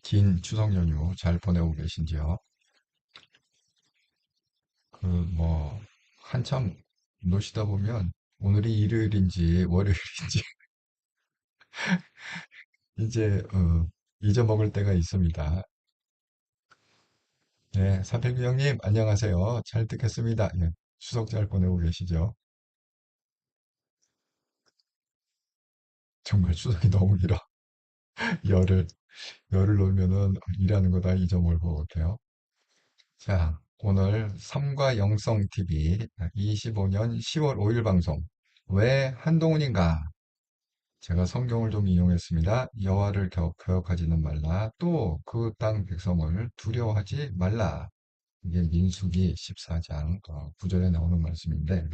긴 추석 연휴 잘 보내고 계신지요? 한참 노시다 보면 오늘이 일요일인지 월요일인지 이제, 잊어먹을 때가 있습니다. 네, 사필구 형님, 안녕하세요. 잘 듣겠습니다. 예, 추석 잘 보내고 계시죠? 정말 추석이 너무 길어. 열을, 열을 놓으면은 일하는 거 다 잊어먹을 것 같아요. 자, 오늘 삼과 영성 TV 25년 10월 5일 방송. 왜 한동훈인가? 제가 성경을 좀 인용했습니다. 여호와를 거역하지는 말라. 또 그 땅 백성을 두려워하지 말라. 이게 민수기 14장 9절에 나오는 말씀인데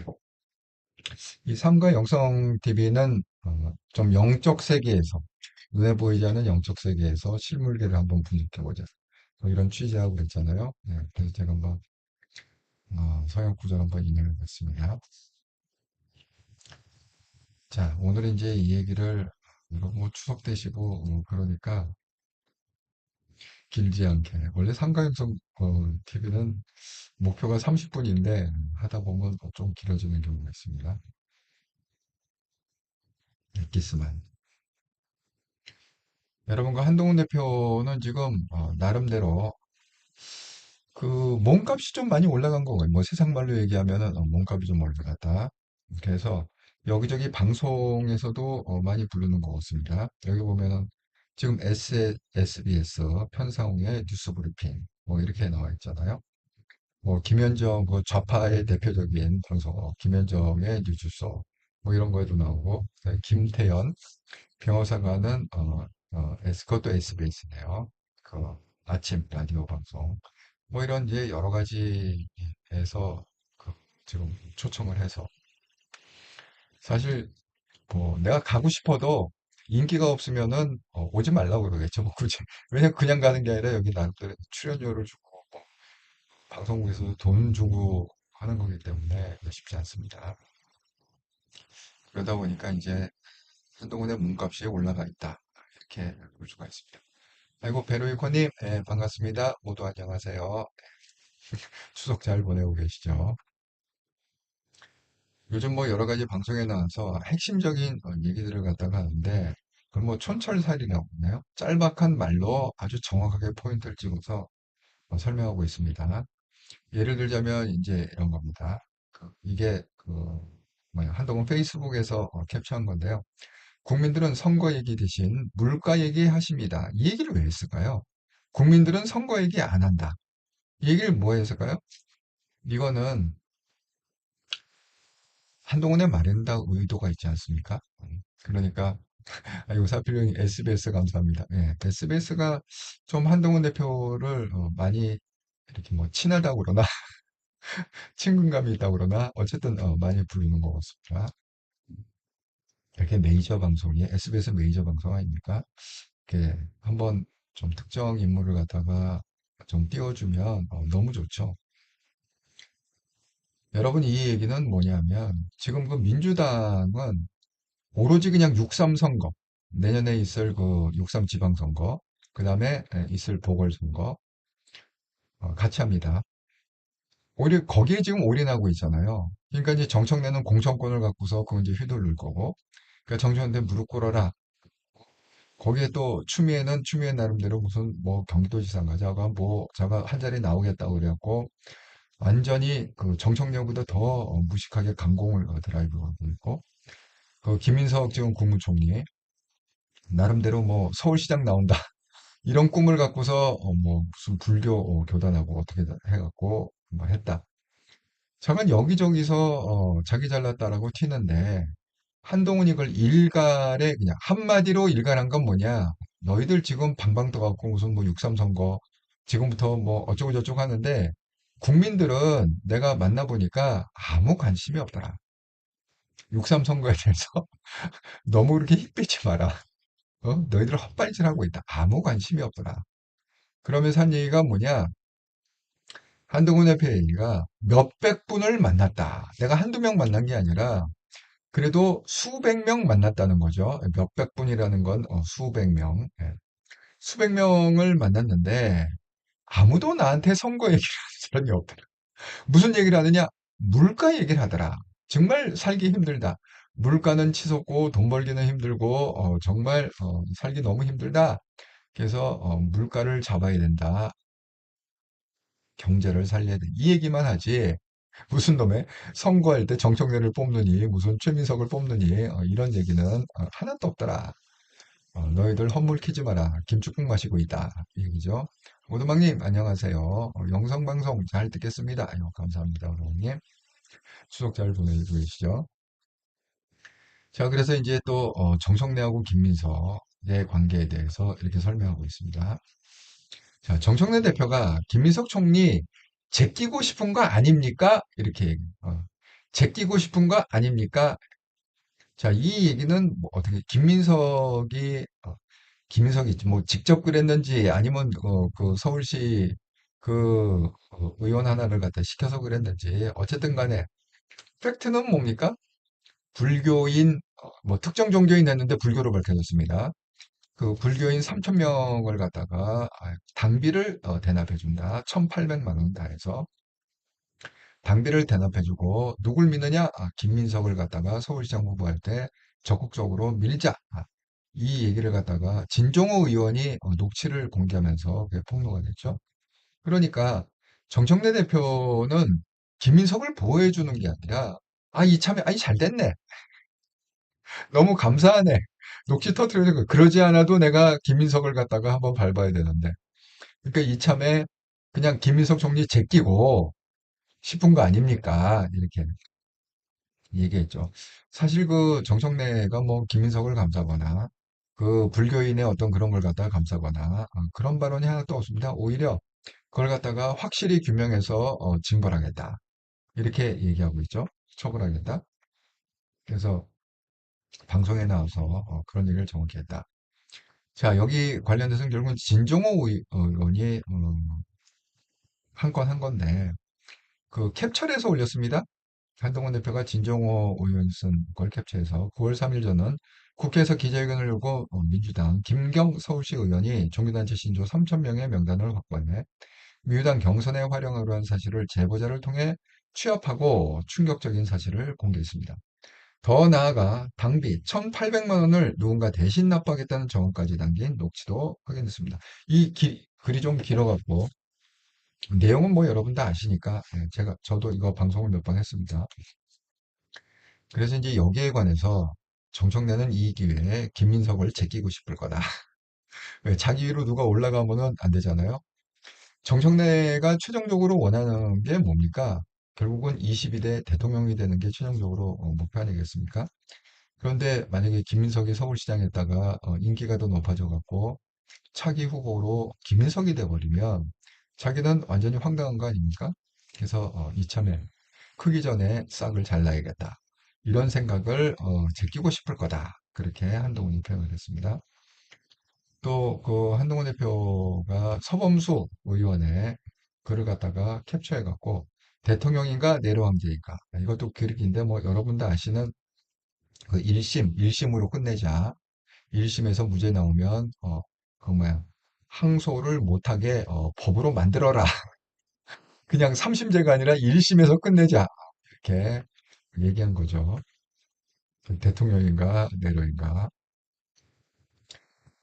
이 삼가 영성 TV는 좀 영적 세계에서 눈에 보이지 않는 영적 세계에서 실물계를 한번 분석해보자. 이런 취지하고 있잖아요. 네, 그래서 제가 한번 성경 구절 한번 인용해 봤습니다. 자, 오늘은 이제 이 얘기를 이거 뭐 추석 되시고 그러니까 길지 않게. 원래 상가영성 TV는 목표가 30분인데 하다 보면 좀 길어지는 경우가 있습니다. 엑기스만. 여러분과 한동훈 대표는 지금 나름대로 그 몸값이 좀 많이 올라간 거고요. 뭐 세상 말로 얘기하면은 몸값이 좀 올라갔다. 그래서 여기저기 방송에서도 많이 부르는 것 같습니다. 여기 보면은 지금 SBS 편성의 뉴스 브리핑 뭐 이렇게 나와 있잖아요. 뭐 김현정 그 좌파의 대표적인 방송 김현정의 뉴스쇼 뭐 이런 거에도 나오고 김태현 변호사가는 그것도 SBS네요. 그 아침 라디오 방송 뭐 이런 이제 여러 가지에서 그 지금 초청을 해서 사실 뭐 내가 가고 싶어도 인기가 없으면은 오지 말라고 그러겠죠. 뭐 굳이 왜냐면 그냥 가는 게 아니라 여기 나름대로 출연료를 주고 뭐 방송국에서 돈 주고 하는 거기 때문에 쉽지 않습니다. 그러다 보니까 이제 한동훈의 몸값이 올라가 있다. 이렇게 볼 수가 있습니다. 아이고, 베로이코님, 예, 반갑습니다. 모두 안녕하세요. 추석 잘 보내고 계시죠? 요즘 뭐 여러 가지 방송에 나와서 핵심적인 얘기들을 갖다가 하는데, 그건 뭐 촌철살이라고 하나요? 짤막한 말로 아주 정확하게 포인트를 찍어서 설명하고 있습니다. 예를 들자면 이제 이런 겁니다. 이게 한동훈 페이스북에서 캡처한 건데요. 국민들은 선거 얘기 대신 물가 얘기 하십니다. 이 얘기를 왜 했을까요? 국민들은 선거 얘기 안 한다. 이 얘기를 뭐 했을까요? 이거는 한동훈의 마련다 의도가 있지 않습니까? 그러니까 아이고 사필용이 SBS 감사합니다. 예, SBS가 좀 한동훈 대표를 많이 이렇게 뭐 친하다고 그러나 친근감이 있다고 그러나 어쨌든 많이 부르는 것 같습니다. 이렇게 메이저 방송이 SBS 메이저 방송 아닙니까? 이렇게 한번 좀 특정 인물을 갖다가 좀 띄워주면 너무 좋죠. 여러분 이 얘기는 뭐냐면 지금 그 민주당은 오로지 그냥 6.3 선거, 내년에 있을 그 6.3 지방선거, 그 다음에 있을 보궐선거, 같이 합니다. 오히려 거기에 지금 올인하고 있잖아요. 그러니까 이제 정청래는 공천권을 갖고서 그건 이제 휘둘릴 거고, 그러니까 정청래한테 무릎 꿇어라. 거기에 또 추미애는 추미애 나름대로 무슨 뭐 경기도지사인가 자가 한 자리 나오겠다고 그래갖고 완전히 그 정청래보다 더 무식하게 강공을 드라이브하고 있고, 그 김인석 지금 국무총리 나름대로 뭐 서울시장 나온다 이런 꿈을 갖고서 뭐 무슨 불교 교단하고 어떻게 해갖고 뭐 했다. 잠깐 여기저기서 자기 잘났다라고 튀는데 한동훈이 이걸 일갈에 그냥 한마디로 일갈한 건 뭐냐? 너희들 지금 방방 떠갖고 무슨 뭐 6.3 선거 지금부터 뭐 어쩌고 저쩌고 하는데 국민들은 내가 만나보니까 아무 관심이 없더라. 6.3 선거에 대해서 너무 그렇게 힘 빼지 마라. 너희들 헛발질하고 있다. 아무 관심이 없더라. 그러면서 한 얘기가 뭐냐? 한동훈 대표가 몇백 분을 만났다. 내가 한두 명 만난 게 아니라 그래도 수백 명 만났다는 거죠. 몇백 분이라는 건 수백 명. 예. 수백 명을 만났는데 아무도 나한테 선거 얘기를 하는 사람이 없더라. 무슨 얘기를 하느냐? 물가 얘기를 하더라. 정말 살기 힘들다. 물가는 치솟고 돈 벌기는 힘들고 정말 살기 너무 힘들다. 그래서 물가를 잡아야 된다. 경제를 살려야 돼. 이 얘기만 하지. 무슨 놈의 선거할 때 정청래를 뽑느니 무슨 최민석을 뽑느니 이런 얘기는 하나도 없더라. 너희들 헛물 키지 마라. 김치국 마시고 있다. 이 얘기죠. 오두막님 안녕하세요. 영상방송 잘 듣겠습니다. 아유, 감사합니다. 오두막님. 추석 잘 보내고 계시죠? 자, 그래서 이제 또 정청래하고 김민석의 관계에 대해서 이렇게 설명하고 있습니다. 자, 정청래 대표가 김민석 총리 제끼고 싶은 거 아닙니까? 이렇게 제끼고 싶은 거 아닙니까? 자, 이 얘기는 뭐 어떻게 김민석이 뭐 직접 그랬는지 아니면 그 서울시 그 의원 하나를 갖다 시켜서 그랬는지 어쨌든 간에 팩트는 뭡니까? 불교인 뭐 특정 종교인 했는데 불교로 밝혀졌습니다. 그 불교인 3천 명을 갖다가 당비를 대납해 준다. 1,800만 원 다 해서 당비를 대납해주고 누굴 믿느냐? 김민석을 갖다가 서울시장 후보할 때 적극적으로 밀자. 이 얘기를 갖다가 진종호 의원이 녹취를 공개하면서 그게 폭로가 됐죠. 그러니까 정청래 대표는 김민석을 보호해주는 게 아니라 이참에 잘 됐네. 너무 감사하네. 녹취 터트려준 거. 그러지 않아도 내가 김민석을 갖다가 한번 밟아야 되는데. 그러니까 이참에 그냥 김민석 총리 제끼고 싶은 거 아닙니까? 이렇게 얘기했죠. 사실 그 정청래가 뭐 김민석을 감싸거나 그 불교인의 어떤 그런 걸 갖다가 감싸거나 그런 발언이 하나도 없습니다. 오히려 그걸 갖다가 확실히 규명해서 징벌하겠다. 이렇게 얘기하고 있죠. 처벌하겠다. 그래서 방송에 나와서 그런 얘기를 정확히 했다. 자, 여기 관련해서는 결국은 진종호 의원이 한 건 한 건데 그 캡처해서 올렸습니다. 한동훈 대표가 진종호 의원이 쓴 걸 캡처해서 9월 3일 전은 국회에서 기자회견을 열고 민주당 김경 서울시 의원이 종교단체 신조 3천 명의 명단을 확보해 민주당 경선에 활용하려 한 사실을 제보자를 통해 취합하고 충격적인 사실을 공개했습니다. 더 나아가 당비 1,800만 원을 누군가 대신 납부하겠다는 정언까지 담긴 녹취도 확인됐습니다. 글이 좀 길어갖고 내용은 뭐 여러분 다 아시니까 저도 이거 방송을 몇 번 했습니다. 그래서 이제 여기에 관해서 정청래는 이 기회에 김민석을 제끼고 싶을 거다. 왜 자기 위로 누가 올라가면은 안 되잖아요. 정청래가 최종적으로 원하는 게 뭡니까? 결국은 22대 대통령이 되는 게 최종적으로 목표 아니겠습니까? 그런데 만약에 김민석이 서울시장에다가 인기가 더 높아져 갖고 차기 후보로 김민석이 돼버리면 자기는 완전히 황당한 거 아닙니까? 그래서 이참에 크기 전에 싹을 잘라야겠다. 이런 생각을 제끼고 싶을 거다. 그렇게 한동훈이 표현을 했습니다. 또 그 한동훈 대표가 서범수 의원의 글을 갖다가 캡처해 갖고 대통령인가 내로남불인가 이것도 기르기인데 뭐 여러분 다 아시는 그 1심으로 끝내자. 1심에서 무죄 나오면 그 뭐야 항소를 못하게 법으로 만들어라. 그냥 3심제가 아니라 1심에서 끝내자. 이렇게 얘기한 거죠. 대통령인가 내로인가.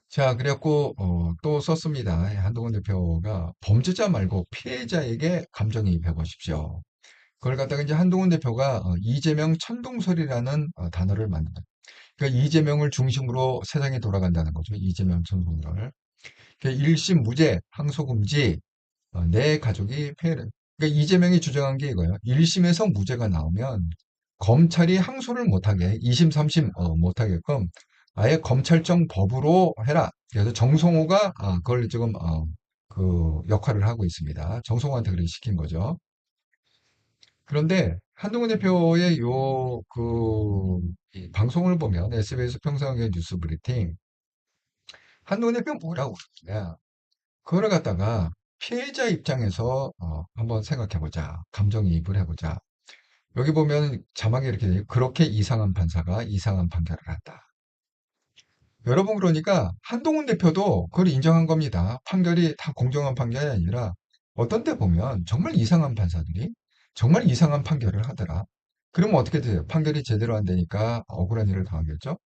자, 그래갖고 또 썼습니다. 한동훈 대표가 범죄자 말고 피해자에게 감정이입해 보십시오. 그걸 갖다가 이제 한동훈 대표가 이재명 천동설이라는 단어를 만든다. 그러니까 이재명을 중심으로 세상이 돌아간다는 거죠. 이재명 천동설. 그러니까 1심 무죄, 항소금지, 내 가족이 피해를. 그러니까 이재명이 주장한 게 이거예요. 1심에서 무죄가 나오면 검찰이 항소를 못하게, 2심, 3심 못하게끔 아예 검찰청 법으로 해라. 그래서 정성호가 그걸 지금 그 역할을 하고 있습니다. 정성호한테 그렇게 시킨 거죠. 그런데 한동훈 대표의 이 방송을 보면 SBS 평상의 뉴스 브리핑 한동훈 대표 뭐라고 그러냐. 그걸 갖다가 피해자 입장에서 한번 생각해보자. 감정이입을 해보자. 여기 보면 자막에 이렇게 돼요. 그렇게 이상한 판사가 이상한 판결을 한다. 여러분 그러니까 한동훈 대표도 그걸 인정한 겁니다. 판결이 다 공정한 판결이 아니라 어떤 때 보면 정말 이상한 판사들이 정말 이상한 판결을 하더라. 그러면 어떻게 돼요? 판결이 제대로 안 되니까 억울한 일을 당하겠죠?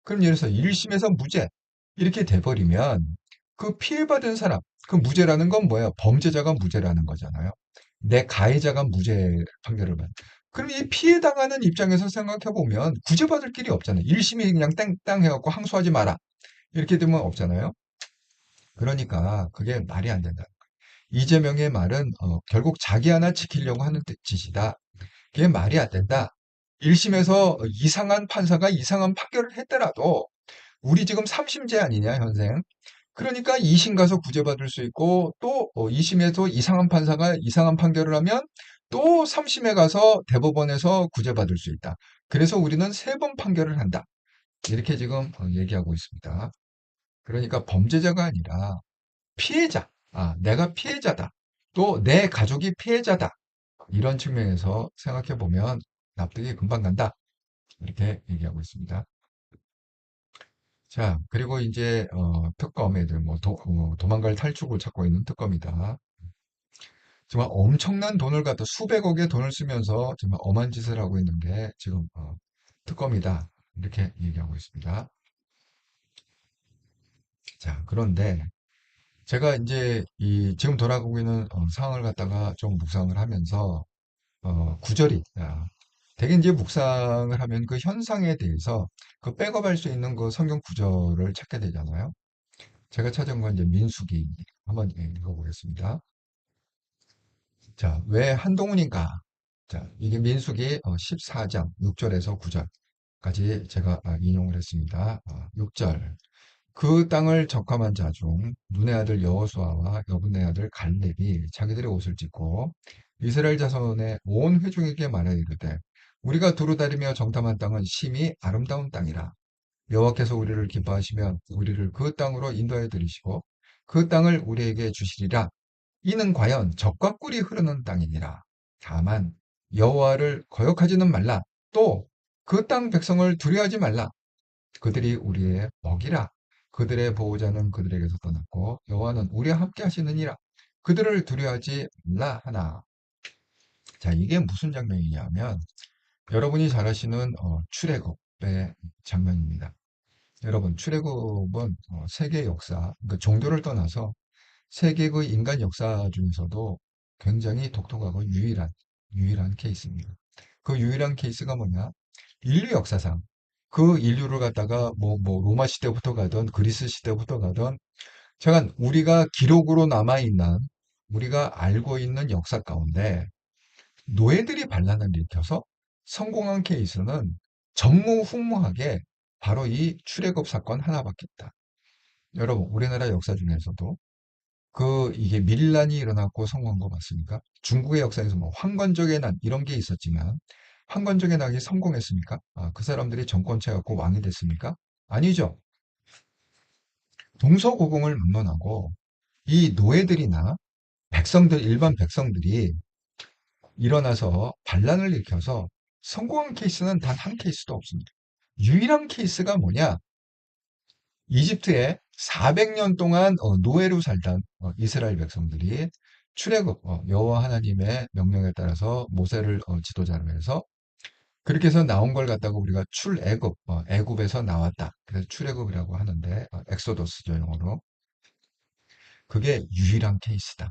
그럼 예를 들어서 1심에서 무죄 이렇게 돼버리면 그 피해받은 사람, 그 무죄라는 건 뭐야? 범죄자가 무죄라는 거잖아요. 내 가해자가 무죄 판결을 받. 그럼 이 피해당하는 입장에서 생각해보면 구제받을 길이 없잖아요. 1심이 그냥 땡땅 해갖고 항소하지 마라. 이렇게 되면 없잖아요. 그러니까 그게 말이 안 된다. 이재명의 말은 결국 자기 하나 지키려고 하는 짓이다. 그게 말이 안 된다. 1심에서 이상한 판사가 이상한 판결을 했더라도 우리 지금 3심제 아니냐, 현생. 그러니까 2심 가서 구제받을 수 있고 또 2심에서 이상한 판사가 이상한 판결을 하면 또 3심에 가서 대법원에서 구제받을 수 있다. 그래서 우리는 3번 판결을 한다. 이렇게 지금 얘기하고 있습니다. 그러니까 범죄자가 아니라 피해자. 내가 피해자다. 또 내 가족이 피해자다. 이런 측면에서 생각해 보면 납득이 금방 간다. 이렇게 얘기하고 있습니다. 자, 그리고 이제 특검 애들 도망갈 탈출구를 찾고 있는 특검이다. 정말 엄청난 돈을 갖다 수백억의 돈을 쓰면서 정말 엄한 짓을 하고 있는 게 지금 특검이다. 이렇게 얘기하고 있습니다. 자, 그런데 제가 이제 이 지금 돌아가고 있는 상황을 갖다가 좀 묵상을 하면서 구절이 되게 이제 묵상을 하면 그 현상에 대해서 그 백업할 수 있는 그 성경 구절을 찾게 되잖아요. 제가 찾은 건 이제 민수기 한번 읽어보겠습니다. 자, 왜 한동훈인가? 자, 이게 민수기 14장 6절에서 9절까지 제가 인용을 했습니다. 6절. 그 땅을 적함한 자 중 눈의 아들 여호수아와 여분의 아들 갈렙이 자기들의 옷을 찢고 이스라엘 자손의 온 회중에게 말하여 이르되 우리가 두루 다니며 정탐한 땅은 심히 아름다운 땅이라 여호와께서 우리를 기뻐하시면 우리를 그 땅으로 인도하여 들이시고 그 땅을 우리에게 주시리라. 이는 과연 젖과 꿀이 흐르는 땅이니라. 다만 여호와를 거역하지는 말라. 또 그 땅 백성을 두려워하지 말라. 그들이 우리의 먹이라. 그들의 보호자는 그들에게서 떠났고 여호와는 우리와 함께 하시느니라. 그들을 두려워하지 말라 하나. 자, 이게 무슨 장면이냐면 여러분이 잘 아시는 출애굽의 장면입니다. 여러분, 출애굽은 세계 역사, 그러니까 종교를 떠나서 세계 그 인간 역사 중에서도 굉장히 독특하고 유일한 케이스입니다. 그 유일한 케이스가 뭐냐? 인류 역사상 그 인류를 갖다가 로마 시대부터 가던 그리스 시대부터 가던 잠깐 우리가 기록으로 남아있는 우리가 알고 있는 역사 가운데 노예들이 반란을 일으켜서 성공한 케이스는 전무후무하게 바로 이 출애굽 사건 하나밖에 없다. 여러분, 우리나라 역사 중에서도 이게 밀란이 일어났고 성공한 거 맞습니까? 중국의 역사에서 뭐 황건적의 난 이런 게 있었지만 황건적의 난이 성공했습니까? 그 사람들이 정권체 갖고 왕이 됐습니까? 아니죠. 동서고금을 막론하고 이 노예들이나 일반 백성들이 일어나서 반란을 일으켜서 성공한 케이스는 단 한 케이스도 없습니다. 유일한 케이스가 뭐냐? 이집트에 400년 동안 노예로 살던 이스라엘 백성들이 출애굽 여호와 하나님의 명령에 따라서 모세를 지도자로 해서 그렇게 해서 나온 걸 갖다가 우리가 출애굽 애굽에서 나왔다. 그래서 출애굽이라고 하는데 엑소더스죠 영어로. 그게 유일한 케이스다.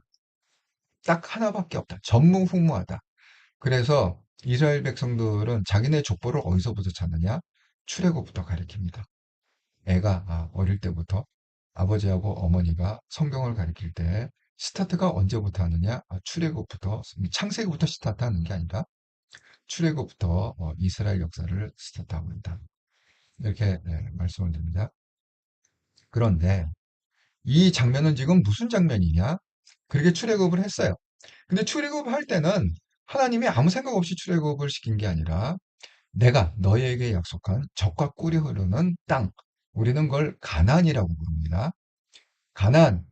딱 하나밖에 없다. 전무후무하다. 그래서 이스라엘 백성들은 자기네 족보를 어디서부터 찾느냐? 출애굽부터 가리킵니다. 애가 어릴 때부터 아버지하고 어머니가 성경을 가리킬 때 스타트가 언제부터 하느냐? 출애굽부터 창세기부터 스타트하는 게 아니라 출애굽부터 이스라엘 역사를 스타트하고 있다. 이렇게 말씀을 드립니다. 그런데 이 장면은 지금 무슨 장면이냐? 그렇게 출애굽을 했어요. 근데 출애굽을 할 때는 하나님이 아무 생각 없이 출애굽을 시킨 게 아니라 내가 너희에게 약속한 젖과 꿀이 흐르는 땅. 우리는 그걸 가나안이라고 부릅니다. 가나안으로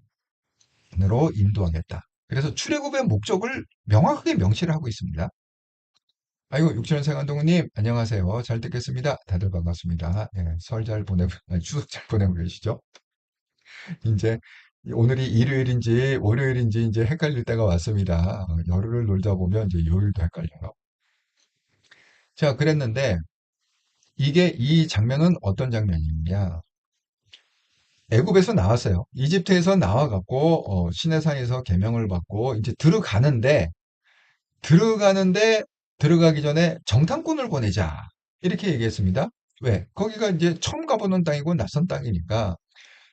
인도하겠다. 그래서 출애굽의 목적을 명확하게 명시를 하고 있습니다. 아이고, 육천원 생한동우님, 안녕하세요. 잘 듣겠습니다. 다들 반갑습니다. 예, 설 잘 보내고, 아니, 추석 잘 보내고 계시죠? 이제 오늘이 일요일인지 월요일인지 이제 헷갈릴 때가 왔습니다. 열흘을 놀다 보면 이제 요일도 헷갈려요. 자, 그랬는데 이게 이 장면은 어떤 장면이냐? 애굽에서 나왔어요. 이집트에서 나와갖고 시내산에서 계명을 받고 이제 들어가는데 들어가기 전에 정탐꾼을 보내자 이렇게 얘기했습니다. 왜? 거기가 이제 처음 가보는 땅이고 낯선 땅이니까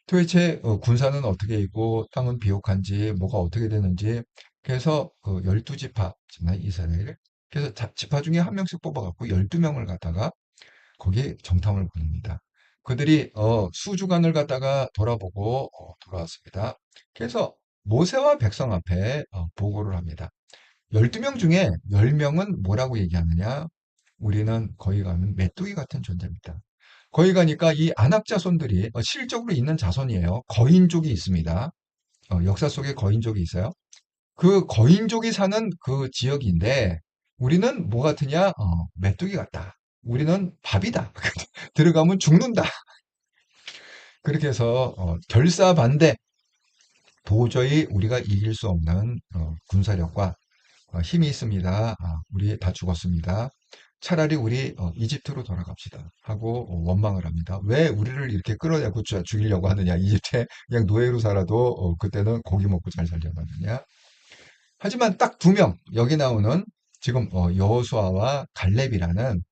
도대체 군사는 어떻게 있고 땅은 비옥한지 뭐가 어떻게 되는지 그래서 그 12지파잖아요, 이스라엘. 그래서 지파 중에 한 명씩 뽑아갖고 12명을 갖다가 거기에 정탐을 보냅니다. 그들이 수주간을 갖다가 돌아보고 돌아왔습니다. 그래서 모세와 백성 앞에 보고를 합니다. 12명 중에 10명은 뭐라고 얘기하느냐? 우리는 거기 가면 메뚜기 같은 존재입니다. 거기 가니까 이 안악 자손들이 실적으로 있는 자손이에요. 거인족이 있습니다. 역사 속에 거인족이 있어요. 그 거인족이 사는 그 지역인데 우리는 뭐 같으냐? 메뚜기 같다. 우리는 밥이다. 들어가면 죽는다. 그렇게 해서 결사반대 도저히 우리가 이길 수 없는 군사력과 힘이 있습니다. 우리 다 죽었습니다. 차라리 우리 이집트로 돌아갑시다 하고 원망을 합니다. 왜 우리를 이렇게 끌어내고 죽이려고 하느냐? 이집트에 그냥 노예로 살아도 그때는 고기 먹고 잘 살려고 하느냐? 하지만 딱 두 명, 여기 나오는 지금 여호수아와 갈렙이라는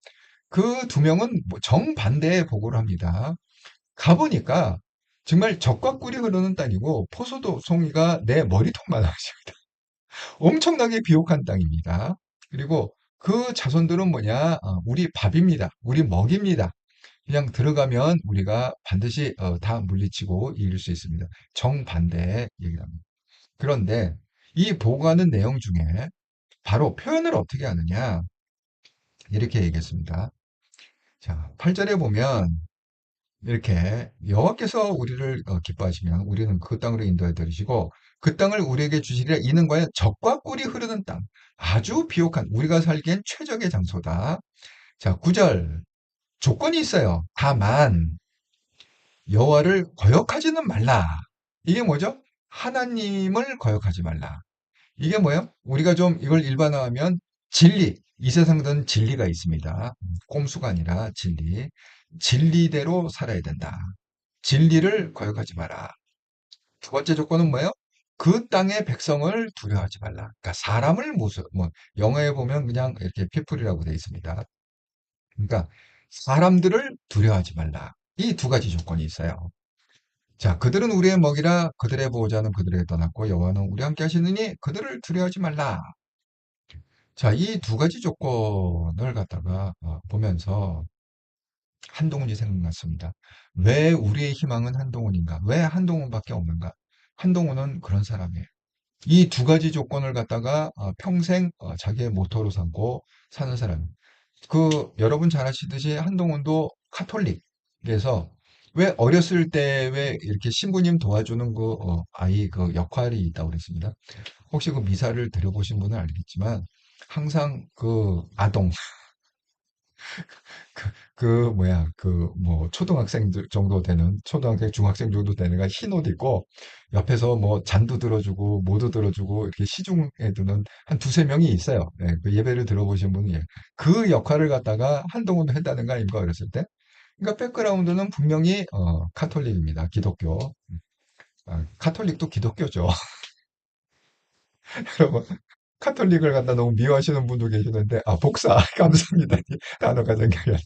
그 두 명은 뭐 정반대의 보고를 합니다. 가보니까 정말 적과 꿀이 흐르는 땅이고 포도도 송이가 내 머리통만 하십니다. 엄청나게 비옥한 땅입니다. 그리고 그 자손들은 뭐냐? 우리 밥입니다. 우리 먹입니다. 그냥 들어가면 우리가 반드시 다 물리치고 이길 수 있습니다. 정반대의 얘기를 합니다. 그런데 이 보고하는 내용 중에 바로 표현을 어떻게 하느냐? 이렇게 얘기했습니다. 자, 8절에 보면 이렇게 여호와께서 우리를 기뻐하시면 우리는 그 땅으로 인도해 드리시고 그 땅을 우리에게 주시리라. 이는 과연 적과 꿀이 흐르는 땅, 아주 비옥한 우리가 살기엔 최적의 장소다. 자, 9절 조건이 있어요. 다만 여호와를 거역하지는 말라. 이게 뭐죠? 하나님을 거역하지 말라. 이게 뭐예요? 우리가 좀 이걸 일반화하면 진리, 이 세상에는 진리가 있습니다. 꼼수가 아니라 진리. 진리대로 살아야 된다. 진리를 거역하지 마라. 두 번째 조건은 뭐예요? 그 땅의 백성을 두려워하지 말라. 그러니까 사람을 뭐 영어에 보면 그냥 이렇게 피플이라고 되어 있습니다. 그러니까 사람들을 두려워하지 말라. 이 두 가지 조건이 있어요. 자, 그들은 우리의 먹이라 그들의 보호자는 그들에게 떠났고 여호와는 우리와 함께 하시느니 그들을 두려워하지 말라. 자, 이 두 가지 조건을 갖다가 보면서 한동훈이 생각났습니다. 왜 우리의 희망은 한동훈인가? 왜 한동훈밖에 없는가? 한동훈은 그런 사람이에요. 이 두 가지 조건을 갖다가 평생 자기의 모토로 삼고 사는 사람. 그 여러분 잘 아시듯이 한동훈도 카톨릭에서 왜 어렸을 때 왜 이렇게 신부님 도와주는 그 아이 그 역할이 있다고 그랬습니다. 혹시 그 미사를 들어보신 분은 알겠지만 항상 그 아동 그 뭐야 그 뭐 초등학생 정도 되는 초등학생 중학생 정도 되는 애가 흰 옷 입고 옆에서 뭐 잔도 들어주고 모도 들어주고 이렇게 시중에 두는 한 두세 명이 있어요. 예, 그 예배를 들어보신 분이 그 역할을 갖다가 한동훈도 했다는 거 아닙니까 어렸을 때? 그러니까 백그라운드는 분명히 카톨릭입니다. 기독교. 카톨릭도 기독교죠. 여러분 카톨릭을 갖다 너무 미워하시는 분도 계시는데 복사 감사합니다. 이 단어가 생각이 안 나.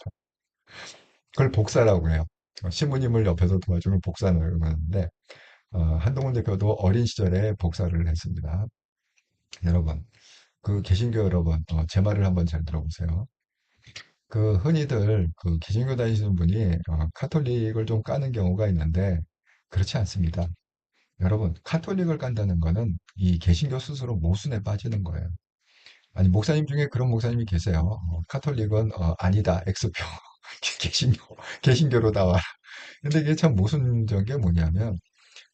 그걸 복사라고 해요. 신부님을 옆에서 도와주는 복사를 하는데 한동훈 대표도 어린 시절에 복사를 했습니다. 여러분, 그 개신교 여러분, 제 말을 한번 잘 들어보세요. 그 흔히들 그 개신교 다니시는 분이 카톨릭을 좀 까는 경우가 있는데 그렇지 않습니다. 여러분, 카톨릭을 깐다는 거는 이 개신교 스스로 모순에 빠지는 거예요. 아니, 목사님 중에 그런 목사님이 계세요. 카톨릭은 아니다, X표. 개신교로 나와. 근데 이게 참 모순적인 게 뭐냐면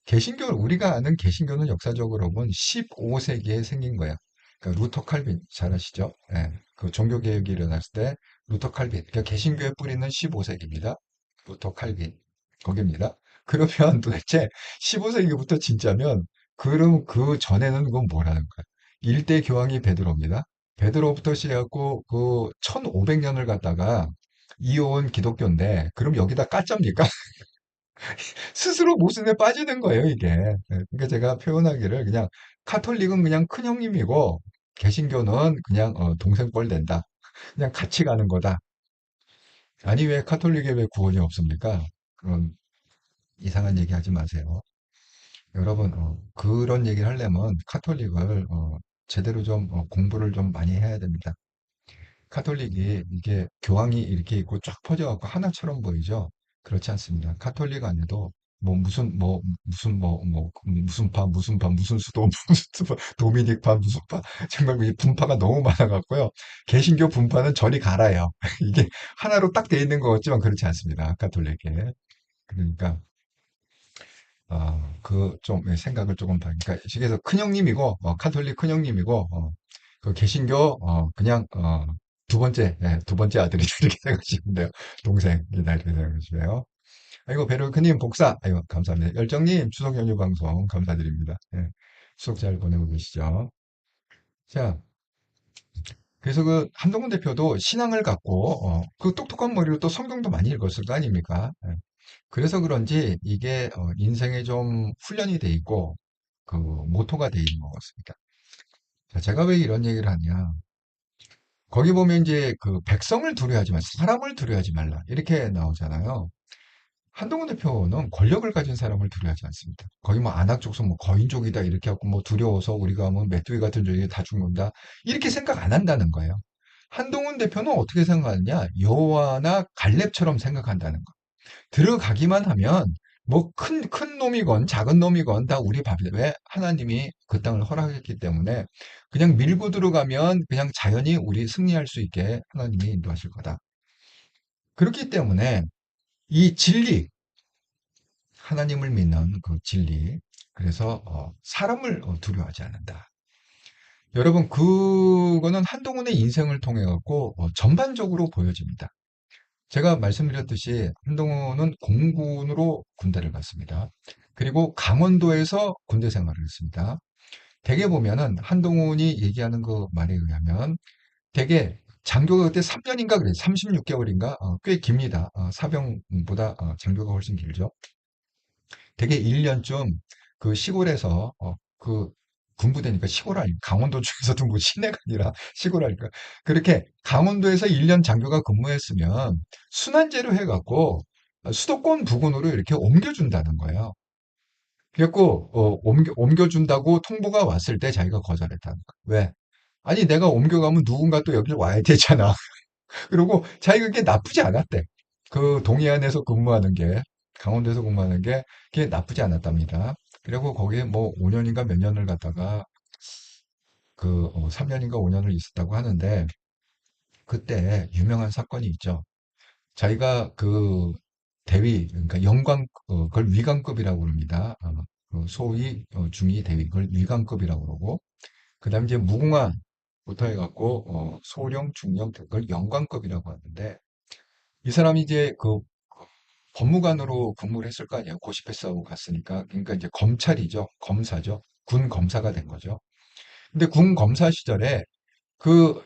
개신교 우리가 아는 개신교는 역사적으로 보면 15세기에 생긴 거야. 그 루터 칼빈 잘 아시죠? 예, 그 종교개혁이 일어났을 때 루터 칼빈, 그 개신교의 뿌리는 15세기입니다. 루터 칼빈 거기입니다. 그러면 도대체 15세기부터 진짜면 그럼 그 전에는 그건 뭐라는 거야? 일대 교황이 베드로입니다. 베드로부터 시작하고 그 1500년을 갖다가 이어온 기독교인데 그럼 여기다 까짭니까? 스스로 모순에 빠지는 거예요, 이게. 네, 그러니까 제가 표현하기를 그냥 카톨릭은 그냥 큰 형님이고 개신교는 그냥 동생 뻘 된다. 그냥 같이 가는 거다. 아니 왜 카톨릭에 왜 구원이 없습니까? 그런 이상한 얘기 하지 마세요. 여러분 그런 얘기를 하려면 카톨릭을 제대로 좀 공부를 좀 많이 해야 됩니다. 카톨릭이 이게 교황이 이렇게 있고 쫙 퍼져갖고 하나처럼 보이죠? 그렇지 않습니다. 카톨릭 안에도 무슨 파 무슨 수도 무슨 수파 도미닉파 무슨 파 정말 이 분파가 너무 많아갖고요. 개신교 분파는 저리 가라요. 이게 하나로 딱 돼 있는 것 같지만 그렇지 않습니다. 카톨릭에. 그러니까 그 좀 생각을 조금 그러니까 식에서 큰형님이고 카톨릭 큰형님이고 그 개신교 그냥 두 번째 두 번째 아들이 이렇게 생각하시면 돼요. 동생이다 이렇게 생각하시고요. 아이고 베르크님 복사 아이고 감사합니다. 열정님 추석 연휴 방송 감사드립니다. 예, 추석 잘 보내고 계시죠? 자 그래서 그 한동훈 대표도 신앙을 갖고 그 똑똑한 머리로 또 성경도 많이 읽었을 거 아닙니까? 예. 그래서 그런지 이게 인생에 좀 훈련이 돼 있고 그 모토가 돼 있는 것 같습니다. 자, 제가 왜 이런 얘기를 하냐? 거기 보면 이제 그 백성을 두려워하지 마, 사람을 두려워하지 말라 이렇게 나오잖아요. 한동훈 대표는 권력을 가진 사람을 두려워하지 않습니다. 거기 뭐 안악족속 뭐 거인족이다 이렇게 하고 뭐 두려워서 우리가 뭐 메뚜기 같은 종이 다 죽는다 이렇게 생각 안 한다는 거예요. 한동훈 대표는 어떻게 생각하느냐? 여호와나 갈렙처럼 생각한다는 거. 들어가기만 하면 뭐 큰 놈이건 작은 놈이건 다 우리 밥이다. 왜? 하나님이 그 땅을 허락했기 때문에 그냥 밀고 들어가면 그냥 자연히 우리 승리할 수 있게 하나님이 인도하실 거다. 그렇기 때문에 이 진리, 하나님을 믿는 그 진리, 그래서 사람을 두려워하지 않는다. 여러분 그거는 한동훈의 인생을 통해 갖고 전반적으로 보여집니다. 제가 말씀드렸듯이 한동훈은 공군으로 군대를 갔습니다. 그리고 강원도에서 군대 생활을 했습니다. 대개 보면은 한동훈이 얘기하는 그 말에 의하면 대개 장교가 그때 3년인가 그래요. 36개월인가? 꽤 깁니다. 사병보다 장교가 훨씬 길죠. 대개 1년쯤 그 시골에서 그 군부대니까 시골 아닙니까? 강원도 중에서도 뭐 시내가 아니라 시골 아닙니까? 그렇게 강원도에서 1년 장교가 근무했으면 순환제로 해갖고 수도권 부근으로 이렇게 옮겨준다는 거예요. 그래갖고 옮겨준다고 통보가 왔을 때 자기가 거절했다는 거예요. 왜? 아니 내가 옮겨가면 누군가 또 여기를 와야 되잖아. 그리고 자기가 그게 나쁘지 않았대. 그 동해안에서 근무하는 게, 강원도에서 근무하는 게, 그게 나쁘지 않았답니다. 그리고 거기에 뭐 5년인가 몇 년을 갔다가 그 3년인가 5년을 있었다고 하는데, 그때 유명한 사건이 있죠. 자기가 그 대위, 그러니까 영광, 그걸 위관급이라고 그럽니다. 그 소위 중위 대위, 그걸 위관급이라고 그러고, 그 다음에 이제 무궁화부터 해갖고, 소령, 중령, 그걸 영광급이라고 하는데, 이 사람이 이제 그 법무관으로 근무를 했을 거 아니에요. 고시패스하고 갔으니까. 그러니까 이제 검찰이죠. 검사죠. 군 검사가 된 거죠. 근데 군 검사 시절에 그,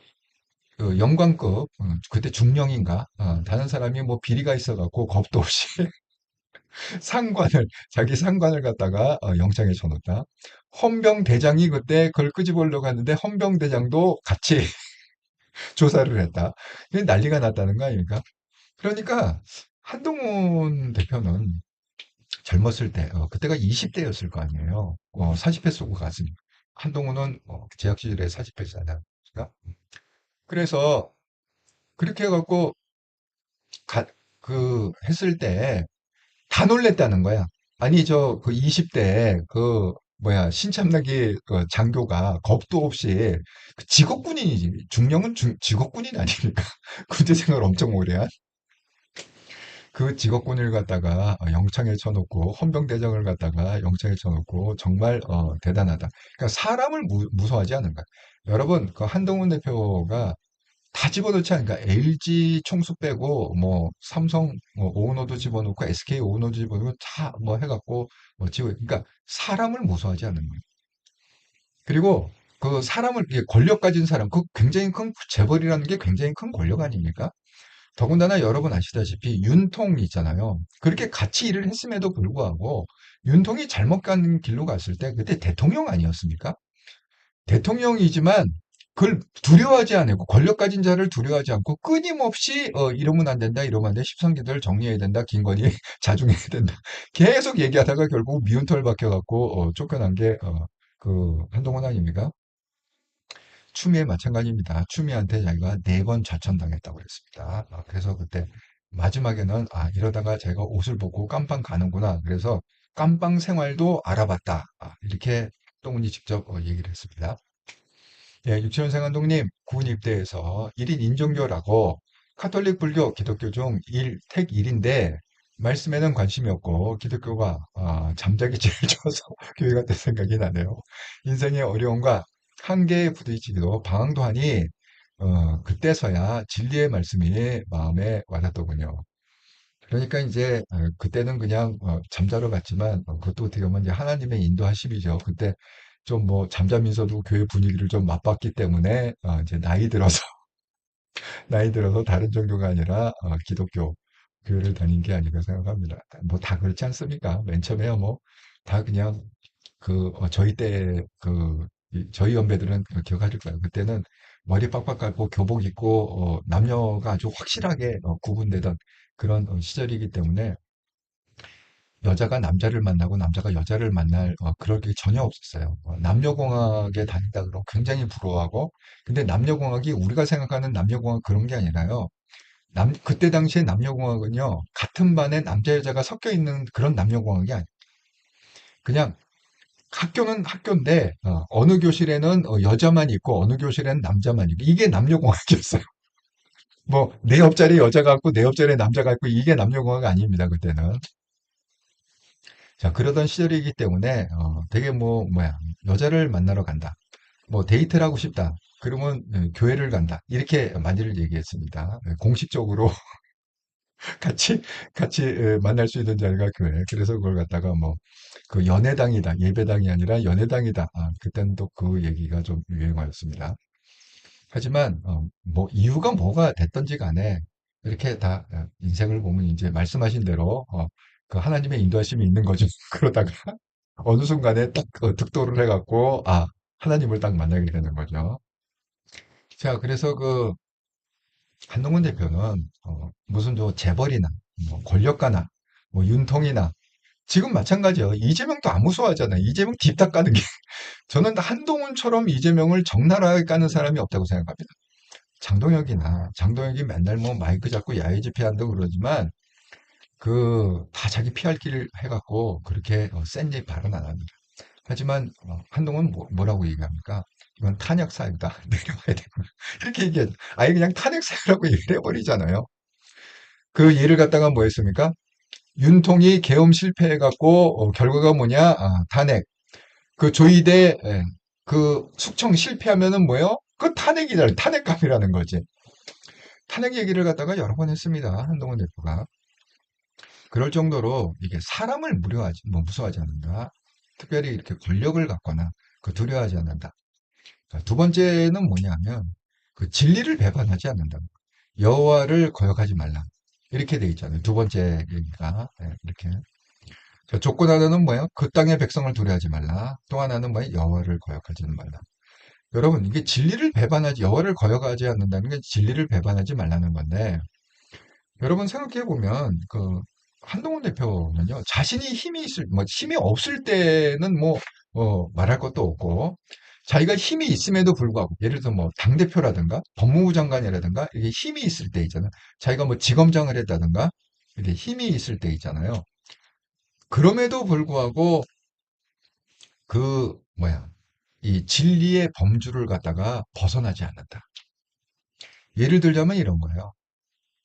그 영관급, 그때 중령인가? 다른 사람이 뭐 비리가 있어갖고 겁도 없이 자기 상관을 갖다가 영장에 쳐놓다. 헌병대장이 그때 그걸 끄집으려고 하는데 헌병대장도 같이 조사를 했다. 이게 난리가 났다는 거 아닙니까? 그러니까 한동훈 대표는 젊었을 때, 그때가 20대였을 거 아니에요. 40회 쏘고 갔으니까. 한동훈은 재학 시절에 40회잖아요. 그래서 그렇게 해갖고 했을 때 다 놀랬다는 거야. 아니 저 그 20대 그 뭐야 신참나기 그 장교가 겁도 없이 그 직업군인이지. 중령은 직업군인 아닙니까? 군대 생활 엄청 오래 한. 그 직업군을 갖다가 영창에 쳐놓고 헌병대장을 갖다가 영창에 쳐놓고 정말 대단하다. 그러니까 사람을 무서워하지 않는 거야. 여러분 그 한동훈 대표가 다 집어넣지 않으니까 LG 총수 빼고 뭐 삼성 뭐 오너도 집어넣고 SK 오너도 집어넣고 다 뭐 해갖고 뭐 지고 그러니까 사람을 무서워하지 않는 거예요. 그리고 그 사람을 이게 권력 가진 사람 그 굉장히 큰 재벌이라는 게 굉장히 큰 권력 아닙니까? 더군다나 여러분 아시다시피 윤통 있잖아요. 그렇게 같이 일을 했음에도 불구하고 윤통이 잘못 간 길로 갔을 때 그때 대통령 아니었습니까? 대통령이지만 그걸 두려워하지 않고 권력 가진 자를 두려워하지 않고 끊임없이 이러면 안 된다 이러면 안 돼. 십성기들 정리해야 된다 김건희 자중해야 된다 계속 얘기하다가 결국 미운 털 박혀갖고 쫓겨난 게 그 한동훈 아닙니까? 추미애 마찬가지입니다. 추미애한테 자기가 4번 좌천당했다고 그랬습니다. 그래서 그때 마지막에는 이러다가 제가 옷을 벗고 깜빵 가는구나. 그래서 깜빵 생활도 알아봤다. 이렇게 동훈이 직접 얘기를 했습니다. 예, 유치원생 감독님, 군 입대해서 1인 인종교라고 카톨릭 불교, 기독교 중 택 1인데 말씀에는 관심이 없고 기독교가 잠자기 제일 좋아서 교회가 될 생각이 나네요. 인생의 어려움과 한계에 부딪히기도 방황도 하니 그때서야 진리의 말씀이 마음에 와닿더군요. 그러니까 이제 그때는 그냥 잠자러 갔지만 그것도 어떻게 보면 이제 하나님의 인도하심이죠. 그때 좀 뭐 잠자면서도 교회 분위기를 좀 맛봤기 때문에 이제 나이 들어서 나이 들어서 다른 종교가 아니라 기독교 교회를 다닌 게 아닌가 생각합니다. 뭐 다 그렇지 않습니까? 맨 처음에야 뭐 다 그냥 그 저희 때 그 저희 연배들은 기억하실 거예요. 그때는 머리 빡빡 깎고 교복 입고 남녀가 아주 확실하게 구분되던 그런 시절이기 때문에 여자가 남자를 만나고 남자가 여자를 만날 그럴 게 전혀 없었어요. 남녀공학에 다닌다 그러면 굉장히 부러워하고 근데 남녀공학이 우리가 생각하는 남녀공학 그런 게 아니라요. 그때 당시에 남녀공학은요. 같은 반에 남자 여자가 섞여 있는 그런 남녀공학이 아니에요. 그냥 학교는 학교인데 어느 교실에는 여자만 있고 어느 교실에는 남자만 있고 이게 남녀공학이었어요. 뭐 내 옆자리에 여자가 있고 내 옆자리에 남자가 있고 이게 남녀공학 아닙니다. 그때는. 자, 그러던 시절이기 때문에 되게 뭐야 여자를 만나러 간다. 뭐 데이트를 하고 싶다. 그러면 교회를 간다. 이렇게 많이를 얘기했습니다. 공식적으로 같이 만날 수 있는 자리가 교회. 그래서 그걸 갖다가 뭐 그 연애당이다. 예배당이 아니라 연애당이다. 그때는 또 그 얘기가 좀 유행어였습니다. 하지만 뭐 이유가 뭐가 됐든지 간에 이렇게 다 인생을 보면 이제 말씀하신 대로 그 하나님의 인도하심이 있는 거죠. 그러다가 어느 순간에 딱 득도를 해갖고 하나님을 딱 만나게 되는 거죠. 자, 그래서 그 한동훈 대표는 무슨 저 재벌이나 뭐 권력가나 뭐 윤통이나 지금 마찬가지예요. 이재명도 안 무서워하잖아요. 이재명 딥다 까는 게 저는 한동훈처럼 이재명을 적나라하게 까는 사람이 없다고 생각합니다. 장동혁이 맨날 뭐 마이크 잡고 야유 집회한다고 그러지만 그 다 자기 PR 길 해갖고 그렇게 센 발언 안 합니다. 하지만 한동훈은 뭐라고 얘기합니까? 이건 탄핵 사유다. 내려와야 되고 이렇게 얘기해. 아예 그냥 탄핵 사유라고 얘기를 해버리잖아요. 그 예를 갖다가 뭐 했습니까? 윤통이 계엄 실패해갖고 결과가 뭐냐? 탄핵. 그 조이대 그 숙청 실패하면은 뭐예요? 그 탄핵이잖아요. 탄핵감이라는 거지. 탄핵 얘기를 갖다가 여러 번 했습니다. 한동훈 대표가. 그럴 정도로 이게 사람을 무서워하지 않는다. 특별히 이렇게 권력을 갖거나 그 두려워하지 않는다. 두 번째는 뭐냐면 그 진리를 배반하지 않는다. 여호와를 거역하지 말라. 이렇게 돼 있잖아요. 두 번째 얘기가 이렇게. 자, 조건 하나는 뭐예요? 그 땅의 백성을 두려워하지 말라. 또 하나는 뭐예요? 여호와를 거역하지 말라. 여러분 이게 진리를 배반하지 여호와를 거역하지 않는다는 게 진리를 배반하지 말라는 건데 여러분 생각해 보면 그 한동훈 대표는요 자신이 힘이 없을 때는 뭐 말할 것도 없고 자기가 힘이 있음에도 불구하고 예를 들어 뭐 당대표라든가 법무부 장관이라든가 이게 힘이 있을 때 있잖아요. 자기가 뭐 지검장을 했다든가 이게 힘이 있을 때 있잖아요. 그럼에도 불구하고 그 뭐야 이 진리의 범주를 갖다가 벗어나지 않는다. 예를 들자면 이런 거예요.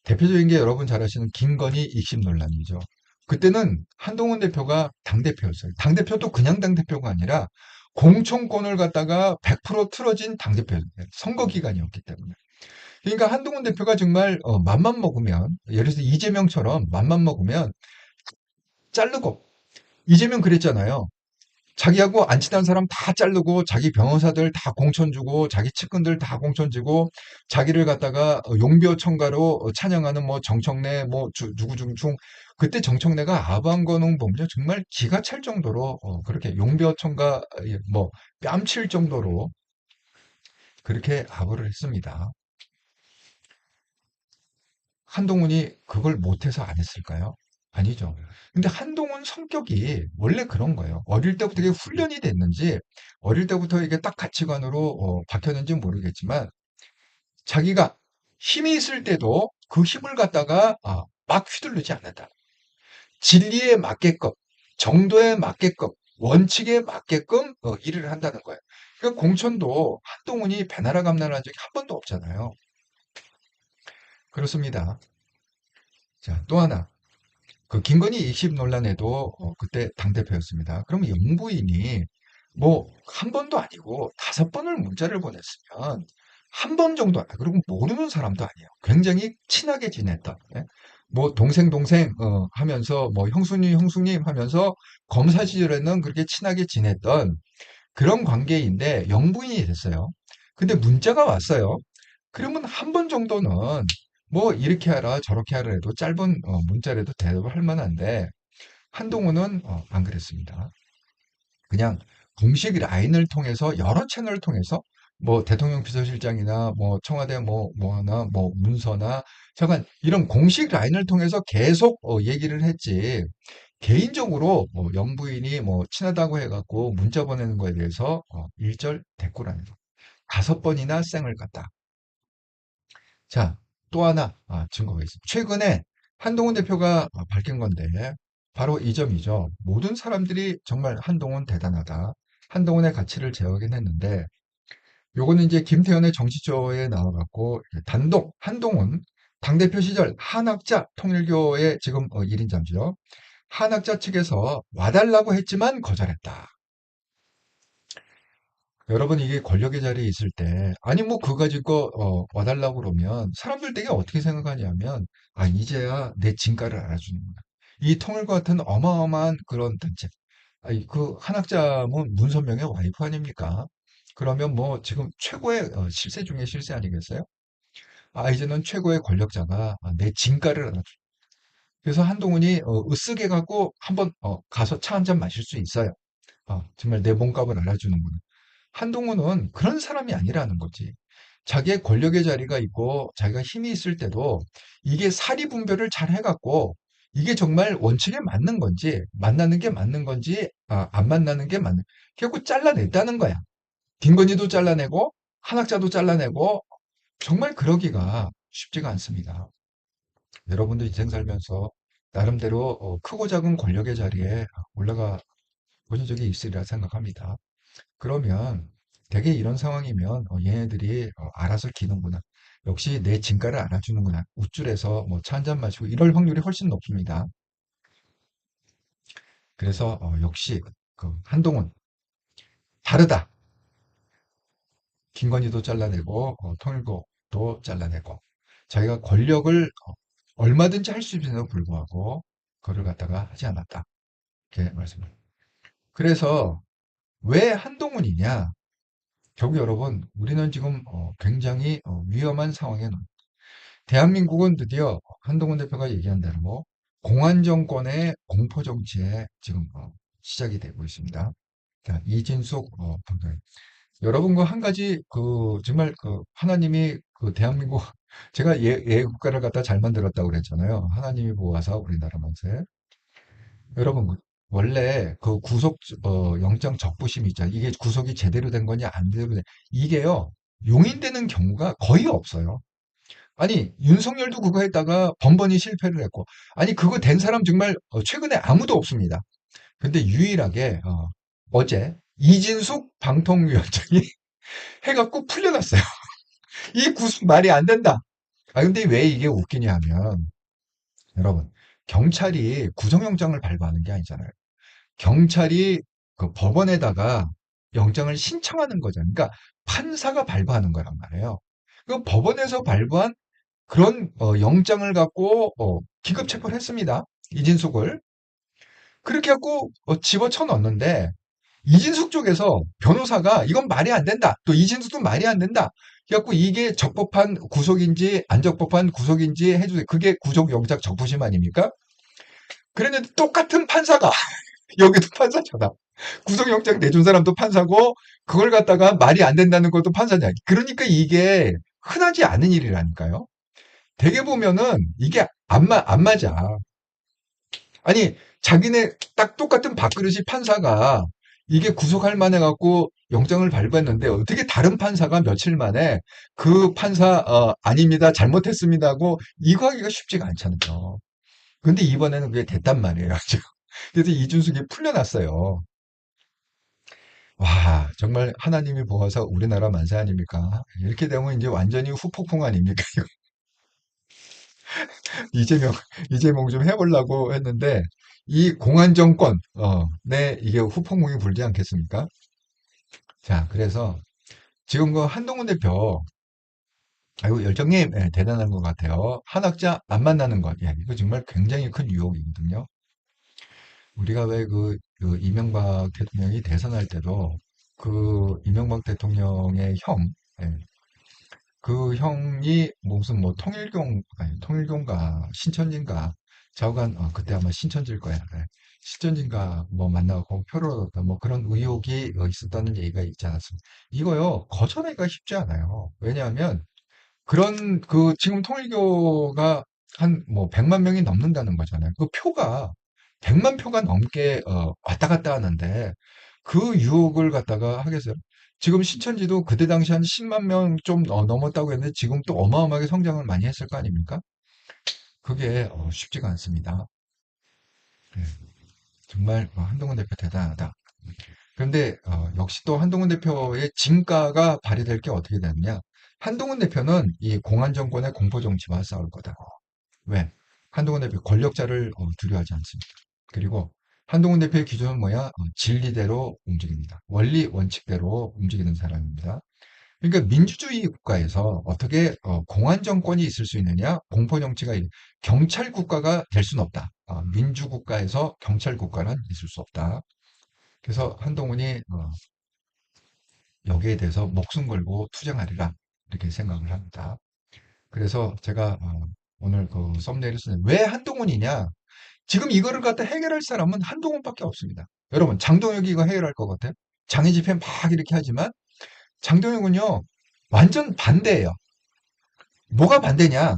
대표적인 게 여러분 잘 아시는 김건희 익십 논란이죠. 그때는 한동훈 대표가 당대표였어요. 당대표도 그냥 당대표가 아니라 공천권을 갖다가 100% 틀어진 당대표였어요. 선거 기간이었기 때문에. 그러니까 한동훈 대표가 정말 맘만 먹으면, 예를 들어서 이재명처럼 맘만 먹으면 자르고, 이재명 그랬잖아요. 자기하고 안 친한 사람 다 자르고 자기 변호사들 다 공천 주고 자기 측근들 다 공천 주고 자기를 갖다가 용비어 청가로 찬양하는 뭐 정청래 뭐 누구 중중 그때 정청래가 아방거농 보면 정말 기가 찰 정도로 그렇게 용비어 청가 뭐 뺨칠 정도로 그렇게 아부를 했습니다. 한동훈이 그걸 못해서 안 했을까요? 아니죠. 근데 한동훈 성격이 원래 그런 거예요. 어릴 때부터 이게 훈련이 됐는지, 어릴 때부터 이게 딱 가치관으로 박혔는지 모르겠지만, 자기가 힘이 있을 때도 그 힘을 갖다가 막 휘둘르지 않는다. 진리에 맞게끔, 정도에 맞게끔, 원칙에 맞게끔 일을 한다는 거예요. 그러니까 공천도 한동훈이 배나라 감나라 한 적이 한 번도 없잖아요. 그렇습니다. 자, 또 하나. 그 김건희 이십 논란에도 그때 당대표였습니다. 그럼 영부인이 뭐 한 번도 아니고 5번을 문자를 보냈으면 한 번 정도, 그리고 모르는 사람도 아니에요. 굉장히 친하게 지냈던, 예? 뭐 동생 하면서 뭐 형수님 하면서 검사 시절에는 그렇게 친하게 지냈던 그런 관계인데 영부인이 됐어요. 근데 문자가 왔어요. 그러면 한 번 정도는 뭐 이렇게 하라 저렇게 하라 해도 짧은 문자라도 대답을 할 만한데 한동훈은 안 그랬습니다. 그냥 공식 라인을 통해서 여러 채널을 통해서 뭐 대통령 비서실장이나 뭐 청와대 뭐 하나 뭐 문서나 잠깐 이런 공식 라인을 통해서 계속 얘기를 했지 개인적으로 뭐 영부인이 뭐 친하다고 해갖고 문자 보내는 거에 대해서 일절 대꾸를 안 해요. 5번이나 쌩을 갔다. 자, 또 하나 증거가 있습니다. 최근에 한동훈 대표가 밝힌 건데 바로 이 점이죠. 모든 사람들이 정말 한동훈 대단하다. 한동훈의 가치를 제어하긴 했는데 요거는 이제 김태현의 정치조에 나와갖고 단독 한동훈 당대표 시절 한학자 통일교의 지금 1인자죠. 한학자 측에서 와달라고 했지만 거절했다. 여러분 이게 권력의 자리에 있을 때 아니 뭐 그거 가지고 와달라고 그러면 사람들 되게 어떻게 생각하냐면 이제야 내 진가를 알아주는구나. 이 통일과 같은 어마어마한 그런 단체. 아니 그 한학자면 문선명의 와이프 아닙니까? 그러면 뭐 지금 최고의 실세 중에 실세 아니겠어요? 이제는 최고의 권력자가 내 진가를 알아줘. 그래서 한동훈이 으쓱해 갖고 한번 가서 차 한 잔 마실 수 있어요. 정말 내 몸값을 알아주는구나. 한동훈은 그런 사람이 아니라는 거지. 자기의 권력의 자리가 있고 자기가 힘이 있을 때도 이게 사리 분별을 잘 해갖고 이게 정말 원칙에 맞는 건지 만나는 게 맞는 건지 안 만나는 게 맞는 결국 잘라냈다는 거야. 김건희도 잘라내고 한학자도 잘라내고 정말 그러기가 쉽지가 않습니다. 여러분도 인생 살면서 나름대로 크고 작은 권력의 자리에 올라가 보신 적이 있으리라 생각합니다. 그러면 대개 이런 상황이면 얘네들이 알아서 기는구나. 역시 내 진가를 알아주는구나. 우쭐해서 뭐 차 한 잔 마시고 이럴 확률이 훨씬 높습니다. 그래서 역시 그 한동훈 다르다. 김건희도 잘라내고 통일교도 잘라내고 자기가 권력을 얼마든지 할 수 있음에도 불구하고 그걸 갖다가 하지 않았다. 이렇게 말씀을. 그래서 왜 한동훈이냐? 결국 여러분 우리는 지금 굉장히 위험한 상황에 놓 대한민국은 드디어 한동훈 대표가 얘기한 대로 공안 정권의 공포 정치에 지금 시작이 되고 있습니다. 자, 이진숙 부분. 여러분과 한 가지 정말 하나님이 대한민국 제가 예 국가를 갖다 잘 만들었다고 그랬잖아요. 하나님이 보아서 우리나라 만세. 여러분 원래 그 구속 영장 적부심 있잖아요. 이게 구속이 제대로 된 거냐 안 제대로 된 이게요 용인되는 경우가 거의 없어요. 아니 윤석열도 그거 했다가 번번이 실패를 했고 아니 그거 된 사람 정말 최근에 아무도 없습니다. 근데 유일하게 어제 이진숙 방통위원장이 해갖고 풀려났어요. 이 구속 말이 안 된다. 근데 왜 이게 웃기냐 하면, 여러분, 경찰이 구속영장을 발부하는 게 아니잖아요. 경찰이 그 법원에다가 영장을 신청하는 거잖아요. 그러니까 판사가 발부하는 거란 말이에요. 그 법원에서 발부한 그런 영장을 갖고 긴급 체포를 했습니다. 이진숙을. 그렇게 갖고 집어쳐 넣었는데 이진숙 쪽에서 변호사가 이건 말이 안 된다. 또 이진숙도 말이 안 된다. 그래갖고 이게 적법한 구속인지 안 적법한 구속인지 해주세요. 그게 구속영장 적부심 아닙니까? 그랬는데 똑같은 판사가 여기도 판사잖아. 구속영장 내준 사람도 판사고 그걸 갖다가 말이 안 된다는 것도 판사냐. 그러니까 이게 흔하지 않은 일이라니까요. 대개 보면은 이게 안 맞아. 아니, 자기네 딱 똑같은 밥그릇이 판사가 이게 구속할 만해 갖고 영장을 발부했는데 어떻게 다른 판사가 며칠 만에 그 판사 아닙니다. 잘못했습니다 하고 이거 하기가 쉽지가 않잖아요. 근데 이번에는 그게 됐단 말이에요. 그래서 이준석이 풀려났어요. 와, 정말 하나님이 보아서 우리나라 만세 아닙니까? 이렇게 되면 이제 완전히 후폭풍 아닙니까? 이재명, 이재명 좀 해보려고 했는데, 이 공안 정권, 네, 이게 후폭풍이 불지 않겠습니까? 자, 그래서 지금 그 한동훈 대표, 아이고, 열정님, 예, 대단한 것 같아요. 한학자 안 만나는 것, 예, 이거 정말 굉장히 큰 유혹이거든요. 우리가 왜 이명박 대통령이 대선할 때도 그 이명박 대통령의 형, 예, 그 형이 무슨 뭐 통일교, 아니, 통일교인가, 신천지인가, 좌우간, 그때 아마 신천지일 거야. 네. 신천지인가 뭐 만나고 표를 얻었다. 뭐 그런 의혹이 있었다는 얘기가 있지 않았습니까? 이거요, 거절하기가 쉽지 않아요. 왜냐하면 그런 지금 통일교가 한 뭐 100만 명이 넘는다는 거잖아요. 그 표가 100만 표가 넘게 왔다 갔다 하는데 그 유혹을 갖다가 하겠어요. 지금 신천지도 그때 당시 한 10만 명 좀 넘었다고 했는데 지금 또 어마어마하게 성장을 많이 했을 거 아닙니까? 그게 쉽지가 않습니다. 예, 정말 한동훈 대표 대단하다. 그런데 역시 또 한동훈 대표의 진가가 발휘될 게 어떻게 되느냐? 한동훈 대표는 이 공안 정권의 공포 정치와 싸울 거다. 왜? 한동훈 대표 권력자를 두려워하지 않습니다. 그리고 한동훈 대표의 기준은 뭐야? 진리대로 움직입니다. 원리 원칙대로 움직이는 사람입니다. 그러니까 민주주의 국가에서 어떻게 공안 정권이 있을 수 있느냐? 공포 정치가 경찰 국가가 될 수는 없다. 민주 국가에서 경찰 국가는 있을 수 없다. 그래서 한동훈이 여기에 대해서 목숨 걸고 투쟁하리라 이렇게 생각을 합니다. 그래서 제가 오늘 그 썸네일을 쓰는 왜 한동훈이냐? 지금 이거를 갖다 해결할 사람은 한동훈밖에 없습니다. 여러분 장동혁이 이거 해결할 것 같아요? 장애 집회 막 이렇게 하지만 장동혁은요 완전 반대예요. 뭐가 반대냐?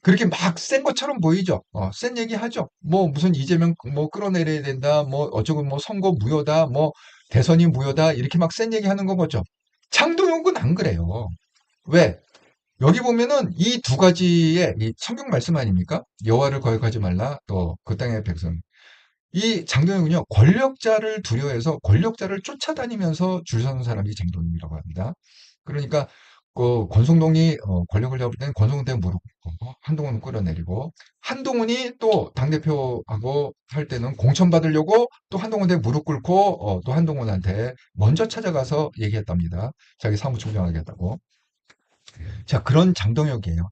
그렇게 막 센 것처럼 보이죠. 센 얘기 하죠. 뭐 무슨 이재명 뭐 끌어내려야 된다. 뭐 어쩌고 뭐 선거 무효다. 뭐 대선이 무효다. 이렇게 막 센 얘기 하는 거 보죠. 장동혁은 안 그래요. 왜? 여기 보면은 이 두 가지의 이 성경 말씀 아닙니까? 여호와를 거역하지 말라. 또 그 땅의 백성. 이 장동혁은요, 권력자를 두려워해서 권력자를 쫓아다니면서 줄 서는 사람이 장동혁이라고 합니다. 그러니까, 권성동이 권력을 잡을 때는 권성동한테 무릎 꿇고, 한동훈은 끌어내리고, 한동훈이 또 당대표하고 할 때는 공천받으려고 또 한동훈한테 무릎 꿇고, 또 한동훈한테 먼저 찾아가서 얘기했답니다. 자기 사무총장하겠다고. 자, 그런 장동혁이에요.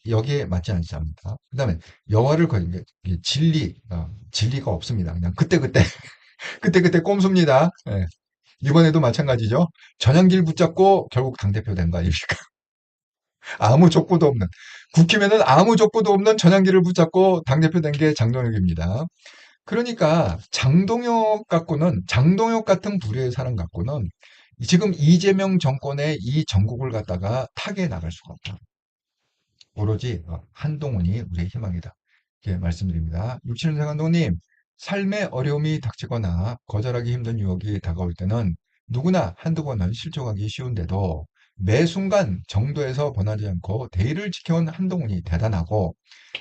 여기에 맞지 않지 않습니다. 그 다음에 여와를 거는 게 진리가 없습니다. 그냥 그때그때, 그때그때 꼼수입니다. 예. 이번에도 마찬가지죠. 전향길 붙잡고 결국 당대표 된 거 아닙니까? 아무 족보도 없는. 국힘에는 아무 족보도 없는 전향길을 붙잡고 당대표 된 게 장동혁입니다. 그러니까 장동혁 같은 부류의 사람 갖고는 지금 이재명 정권의 이 전국을 갖다가 타개해 나갈 수가 없다. 오로지 한동훈이 우리의 희망이다. 이렇게 말씀드립니다. 67년생 한동훈님, 삶의 어려움이 닥치거나 거절하기 힘든 유혹이 다가올 때는 누구나 한두 번은 실족하기 쉬운데도 매 순간 정도에서 번하지 않고 대의를 지켜온 한동훈이 대단하고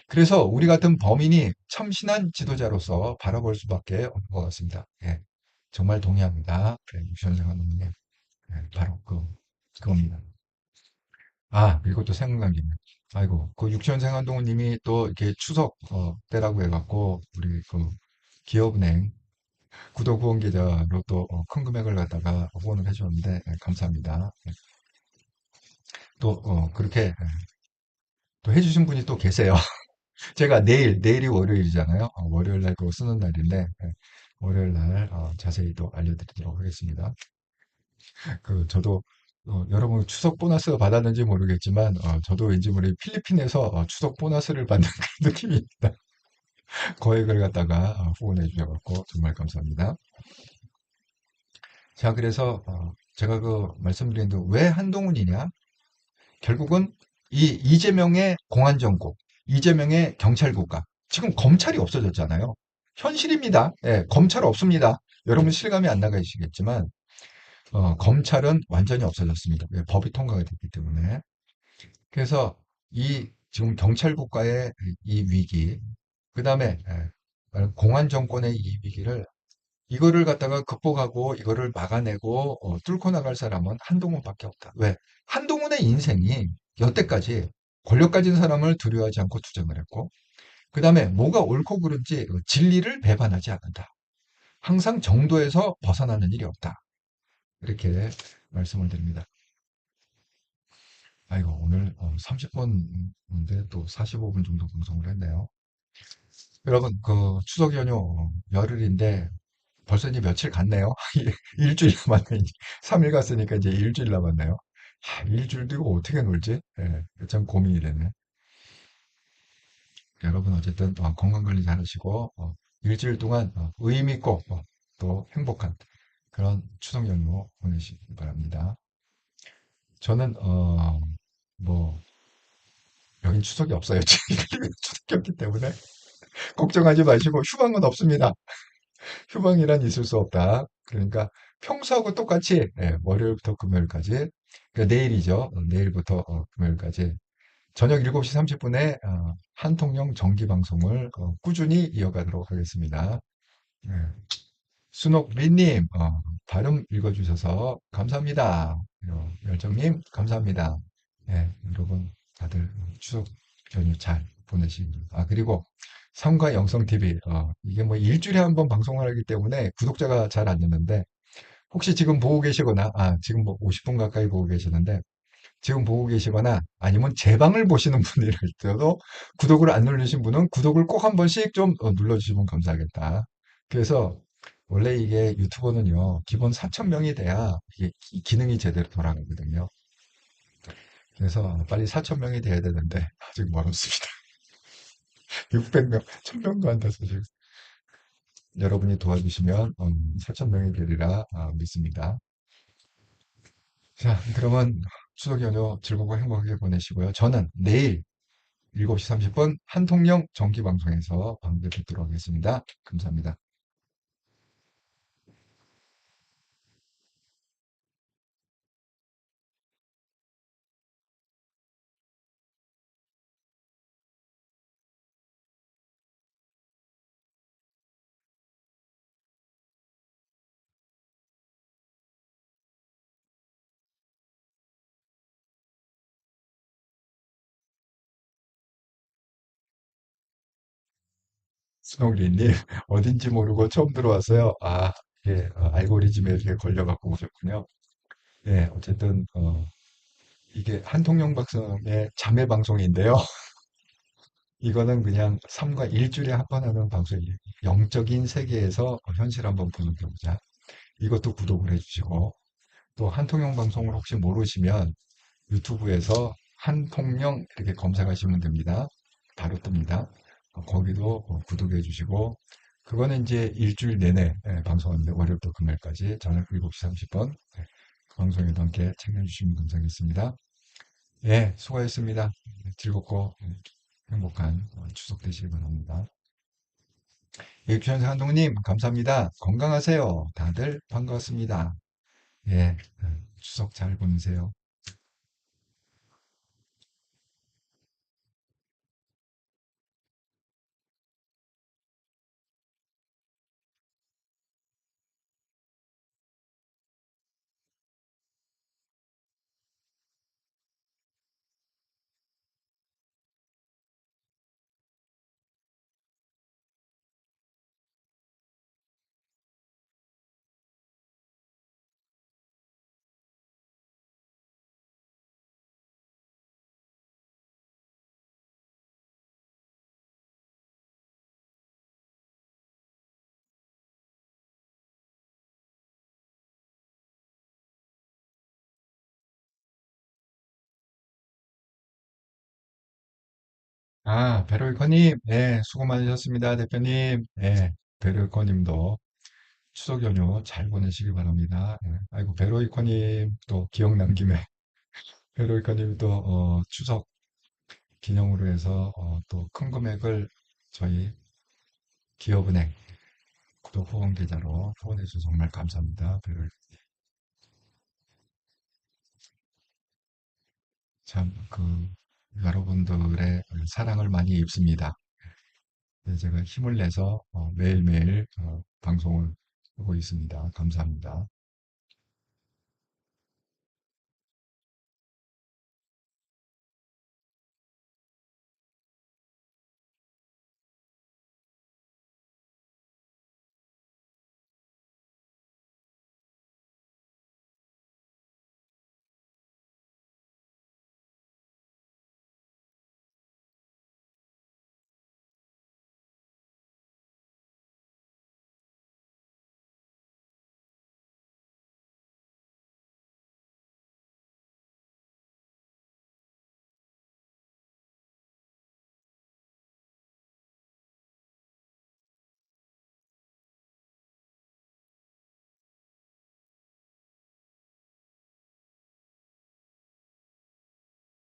그래서 우리 같은 범인이 참신한 지도자로서 바라볼 수밖에 없는 것 같습니다. 예, 정말 동의합니다. 67년생 한동훈님. 바로 그겁니다. 그리고 또 생각난 게 있네. 아이고, 그 유치원생 한동훈님이 또 이렇게 추석 때라고 해갖고 우리 그 기업은행 구독 후원 계좌로 또 큰 금액을 갖다가 후원을 해주셨는데 감사합니다. 또 그렇게 또 해주신 분이 또 계세요. 제가 내일이 월요일이잖아요. 월요일 날 그거 쓰는 날인데 월요일 날 자세히 또 알려드리도록 하겠습니다. 저도 여러분 추석 보너스 받았는지 모르겠지만 저도 왠지 모르게 필리핀에서 추석 보너스를 받는 그런 느낌입니다. 거액을 갖다가 후원해 주셔서 정말 감사합니다. 자, 그래서 제가 그 말씀드린 왜 한동훈이냐? 결국은 이 이재명의 공안정국, 이재명의 경찰국가. 지금 검찰이 없어졌잖아요. 현실입니다. 예, 검찰 없습니다. 여러분 실감이 안 나가시겠지만 검찰은 완전히 없어졌습니다. 왜? 법이 통과가 됐기 때문에. 그래서 이 지금 경찰 국가의 이 위기, 그 다음에 공안 정권의 이 위기를 이거를 갖다가 극복하고 이거를 막아내고 뚫고 나갈 사람은 한동훈밖에 없다. 왜? 한동훈의 인생이 여태까지 권력 가진 사람을 두려워하지 않고 투쟁을 했고, 그 다음에 뭐가 옳고 그른지 진리를 배반하지 않는다. 항상 정도에서 벗어나는 일이 없다. 이렇게 말씀을 드립니다. 아이고, 오늘 30분인데 또 45분 정도 방송을 했네요. 여러분, 그 추석 연휴 열흘인데 벌써 이제 며칠 갔네요. 일주일 남았네. 3일 갔으니까 이제 일주일 남았네요. 일주일도 이거 어떻게 놀지? 예, 참 고민이 되네. 여러분 어쨌든 건강 관리 잘 하시고 일주일 동안 의미 있고 또 행복한 그런 추석 연휴 보내시기 바랍니다. 저는 뭐 여긴 추석이 없어요. 추석이 없기 때문에 걱정하지 마시고 휴방은 없습니다. 휴방이란 있을 수 없다. 그러니까 평소하고 똑같이 월요일부터 금요일까지 그러니까 내일이죠. 내일부터 금요일까지 저녁 7시 30분에 한통령 정기 방송을 꾸준히 이어가도록 하겠습니다. 예. 순옥리님 발음 읽어주셔서 감사합니다. 열정님 감사합니다. 예, 여러분 다들 추석 연휴 잘 보내시기. 그리고 삼과 영성TV 이게 뭐 일주일에 한 번 방송을 하기 때문에 구독자가 잘 안 되는데 혹시 지금 보고 계시거나 지금 뭐 50분 가까이 보고 계시는데 지금 보고 계시거나 아니면 제 방을 보시는 분이 있어도 구독을 안 누르신 분은 구독을 꼭 한 번씩 좀 눌러주시면 감사하겠다. 그래서 원래 이게 유튜버는요 기본 4,000명이 돼야 이게 기능이 제대로 돌아가거든요. 그래서 빨리 4,000명이 돼야 되는데 아직 멀었습니다. 600명, 1,000명도 안 돼서 지금 여러분이 도와주시면 4,000명이 되리라 믿습니다. 자, 그러면 추석 연휴 즐겁고 행복하게 보내시고요. 저는 내일 7시 30분 한통령 정기방송에서 뵙도록 하겠습니다. 감사합니다. 스노우리님, 어딘지 모르고 처음 들어왔어요. 예, 알고리즘에 이렇게 걸려갖고 오셨군요. 예, 어쨌든, 이게 한통령 박사의 자매 방송인데요. 이거는 그냥 삶과 일주일에 한 번 하는 방송이에요. 영적인 세계에서 현실 한번 보는 경우자. 이것도 구독을 해주시고, 또 한통령 방송을 혹시 모르시면 유튜브에서 한통령 이렇게 검색하시면 됩니다. 바로 뜹니다. 거기도 구독해 주시고, 그거는 이제 일주일 내내 방송하는데 월요일부터 금요일까지 저녁 7시 30분 그 방송에도 함께 챙겨주시면 감사하겠습니다. 예, 수고하셨습니다. 즐겁고 행복한 추석 되시기 바랍니다. 예, 주현사 한동님 감사합니다. 건강하세요. 다들 반갑습니다. 예, 추석 잘 보내세요. 베로이커님, 네, 수고 많으셨습니다, 대표님. 네, 베로이커님도 추석 연휴 잘 보내시기 바랍니다. 예. 아이고, 베로이커님 또 기억난 김에 베로이커님 또 추석 기념으로 해서 또 큰 금액을 저희 기업은행 구독 후원 계좌로 후원해 주셔서 정말 감사합니다. 참, 여러분들의 사랑을 많이 입습니다. 그래서 제가 힘을 내서 매일매일 방송을 하고 있습니다. 감사합니다.